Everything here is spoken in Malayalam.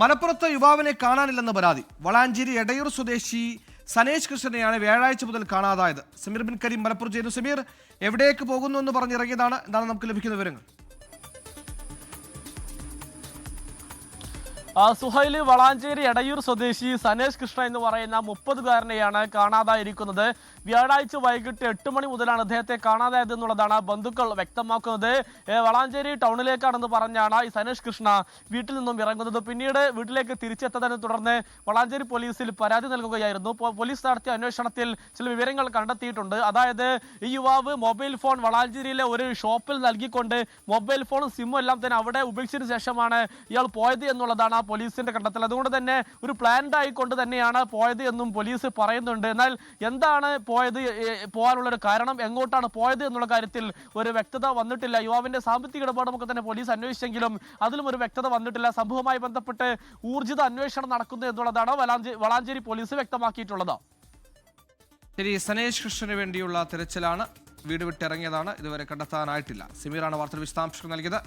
മലപ്പുറത്ത് യുവാവിനെ കാണാനില്ലെന്ന് പരാതി. വളാഞ്ചേരി എടയൂർ സ്വദേശി സനേഷ് കൃഷ്ണനെയാണ് വ്യാഴാഴ്ച മുതൽ കാണാതായത്. സമീർ ബിൻ കരീം മലപ്പുറം ചെയ്യുന്നു. സമീർ, എവിടേക്ക് പോകുന്നു എന്ന് പറഞ്ഞിറങ്ങിയതാണ്, എന്താണ് നമുക്ക് ലഭിക്കുന്ന വിവരങ്ങൾ? സുഹൈൽ, വളാഞ്ചേരി എടയൂർ സ്വദേശി സനേഷ് കൃഷ്ണ എന്ന് പറയുന്ന 30-കാരനെയാണ് കാണാതായിരിക്കുന്നത്. വ്യാഴാഴ്ച വൈകിട്ട് 8 മണി മുതലാണ് അദ്ദേഹത്തെ കാണാതായത് എന്നുള്ളതാണ് ബന്ധുക്കൾ വ്യക്തമാക്കുന്നത്. വളാഞ്ചേരി ടൗണിലേക്കാണെന്ന് പറഞ്ഞാണ് ഈ സനേഷ് കൃഷ്ണ വീട്ടിൽ നിന്നും ഇറങ്ങുന്നത്. പിന്നീട് വീട്ടിലേക്ക് തിരിച്ചെത്തതിനെ തുടർന്ന് വളാഞ്ചേരി പോലീസിൽ പരാതി നൽകുകയായിരുന്നു. പോലീസ് നടത്തിയ അന്വേഷണത്തിൽ ചില വിവരങ്ങൾ കണ്ടെത്തിയിട്ടുണ്ട്. അതായത് ഈ യുവാവ് മൊബൈൽ ഫോൺ വളാഞ്ചേരിയിലെ ഒരു ഷോപ്പിൽ നൽകിക്കൊണ്ട് മൊബൈൽ ഫോണും സിമ്മും എല്ലാം തന്നെ അവിടെ ഉപേക്ഷിച്ചതിന് ശേഷമാണ് ഇയാൾ പോയത് എന്നുള്ളതാണ് പോലീസിന്റെ കണ്ടെത്തൽ. അതുകൊണ്ട് തന്നെ ഒരു പ്ലാൻഡ് ആയിക്കൊണ്ട് തന്നെയാണ് പോയത് എന്നും പോലീസ് പറയുന്നുണ്ട്. എന്നാൽ എന്താണ് പോകാനുള്ള ഒരു കാരണം, എങ്ങോട്ടാണ് പോയത് എന്നുള്ള കാര്യത്തിൽ ഒരു വ്യക്തത വന്നിട്ടില്ല. യുവാവിന്റെ സാമ്പത്തിക ഇടപാടുമൊക്കെ തന്നെ പോലീസ് അന്വേഷിച്ചെങ്കിലും അതിലും ഒരു വ്യക്തത വന്നിട്ടില്ല. സംഭവവുമായി ബന്ധപ്പെട്ട് ഊർജിത അന്വേഷണം നടക്കുന്നു എന്നുള്ളതാണ് വളാഞ്ചേരി പോലീസ് വ്യക്തമാക്കിയിട്ടുള്ളത്. ശരി, സനേഷ് കൃഷ്ണന് വേണ്ടിയുള്ള തിരച്ചിലാണ്. വീട് വിട്ടിറങ്ങിയതാണ്, ഇതുവരെ കണ്ടെത്താനായിട്ടില്ല. സമീറാണ് വാർത്തയുടെ വിശദാംശങ്ങൾ നൽകിയത്.